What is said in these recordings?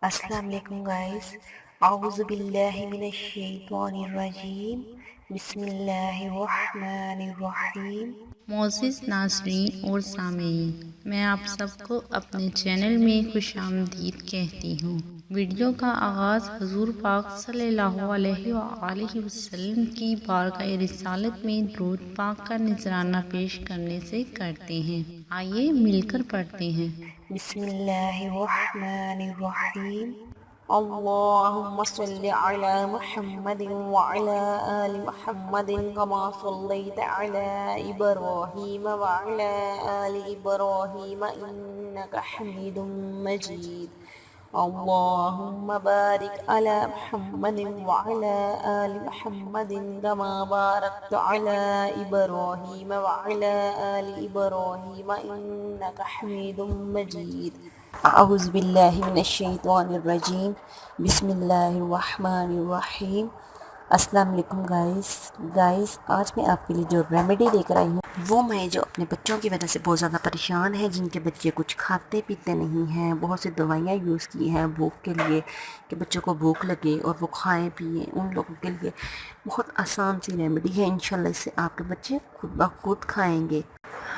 السلام علیکم گائز، اعوذ باللہ من الشیطان الرجیم، بسم اللہ الرحمن الرحیم۔ معزز ناظرین اور سامعین، میں آپ سب کو اپنے چینل میں خوش آمدید کہتی ہوں۔ ویڈیو کا آغاز حضور پاک صلی اللہ علیہ وآلہ وسلم کی بارگاہ رسالت میں درود پاک کا نذرانہ پیش کرنے سے کرتے ہیں۔ آئیے مل کر پڑھتے ہیں۔ بسم اللہ الرحمن الرحیم، اللہم صلی علی محمد وعلی آل محمد کما صلیت علی ابراہیم وعلی آل ابراہیم انک حمید مجید، اللہم بارک علی محمد وعلی آل محمد کما بارکت علی ابراہیم وعلی آل ابراہیم انک حمید مجید۔ اعوذ باللہ من الشیطان الرجیم، بسم اللہ الرحمن الرحیم۔ السلام علیکم گائز، آج میں آپ کے لیے جو ریمیڈی لے کر آئی ہوں وہ میں جو اپنے بچوں کی وجہ سے بہت زیادہ پریشان ہیں، جن کے بچے کچھ کھاتے پیتے نہیں ہیں، بہت سی دوائیاں یوز کی ہیں بھوک کے لیے کہ بچوں کو بھوک لگے اور وہ کھائیں پئیں، ان لوگوں کے لیے بہت آسان سی ریمیڈی ہے۔ انشاءاللہ اس سے آپ کے بچے خود بخود کھائیں گے۔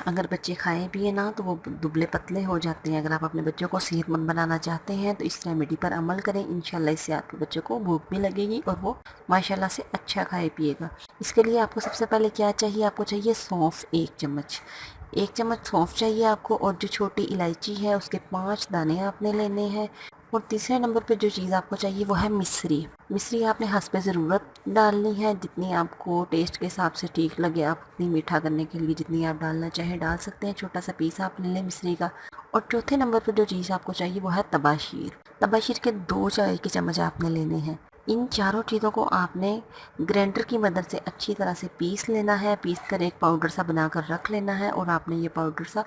اگر بچے کھائیں پیئے نا تو وہ دبلے پتلے ہو جاتے ہیں۔ اگر آپ اپنے بچوں کو صحت مند بنانا چاہتے ہیں تو اس ریمیڈی پر عمل کریں، انشاءاللہ اس سے آپ کے بچوں کو بھوک بھی لگے گی اور وہ ماشاءاللہ سے اچھا کھائے پیے گا۔ اس کے لیے آپ کو سب سے پہلے کیا چاہیے؟ آپ کو چاہیے سونف، ایک چمچ سونف چاہیے آپ کو، اور جو چھوٹی الائچی ہے اس کے 5 دانے آپ نے لینے ہیں۔ اور تیسرے نمبر پہ جو چیز آپ کو چاہیے وہ ہے مصری آپ نے حسب ضرورت ڈالنی ہے، جتنی آپ کو ٹیسٹ کے حساب سے ٹھیک لگے، آپ اتنی میٹھا کرنے کے لیے جتنی آپ ڈالنا چاہیں ڈال سکتے ہیں۔ چھوٹا سا پیس آپ لے لیں مصری کا۔ اور چوتھے نمبر پہ جو چیز آپ کو چاہیے وہ ہے تباشیر کے 2 چائے کے چمچ آپ نے لینے ہیں۔ ان چاروں چیزوں کو آپ نے گرینڈر کی مدد سے اچھی طرح سے پیس لینا ہے، پیس کر ایک پاؤڈر سا بنا کر رکھ لینا ہے، اور آپ نے یہ پاؤڈر سا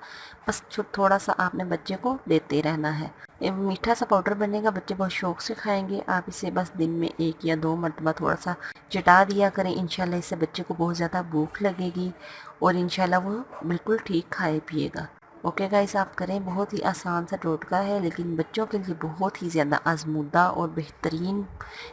بس تھوڑا سا آپ نے بچے کو دیتے رہنا ہے۔ میٹھا سا پاؤڈر بنے گا، بچے بہت شوق سے کھائیں گے۔ آپ اسے بس دن میں 1 یا 2 مرتبہ تھوڑا سا چٹا دیا کریں، انشاءاللہ اس سے بچے کو بہت زیادہ بھوک لگے گی اور انشاءاللہ وہ بالکل ٹھیک کھائے پیے گا۔ اوکے گائز، آپ کریں، بہت ہی آسان سا ٹوٹکا ہے لیکن بچوں کے لیے بہت ہی زیادہ آزمودہ اور بہترین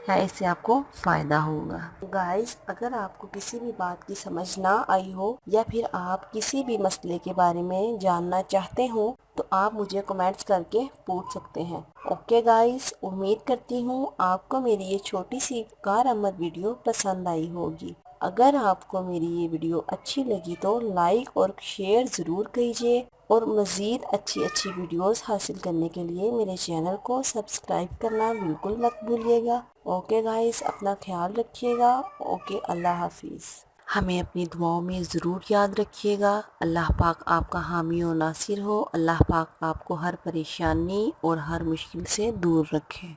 ہے، اس سے آپ کو فائدہ ہوگا۔ گائز، اگر آپ کو کسی بھی بات کی سمجھ نہ آئی ہو یا پھر آپ کسی بھی مسئلے کے بارے میں جاننا چاہتے ہوں تو آپ مجھے کمنٹس کر کے پوچھ سکتے ہیں۔ اوکے گائز، امید کرتی ہوں آپ کو میری یہ چھوٹی سی کارآمد ویڈیو پسند آئی ہوگی۔ اگر آپ کو میری یہ ویڈیو اچھی لگی تو لائک اور شیئر ضرور کیجیے، اور مزید اچھی ویڈیوز حاصل کرنے کے لیے میرے چینل کو سبسکرائب کرنا بالکل مت بھولیے گا۔ اوکے گائز، اپنا خیال رکھیے گا۔ اوکے، اللہ حافظ۔ ہمیں اپنی دعاؤں میں ضرور یاد رکھیے گا۔ اللہ پاک آپ کا حامی و ناصر ہو۔ اللہ پاک آپ کو ہر پریشانی اور ہر مشکل سے دور رکھے۔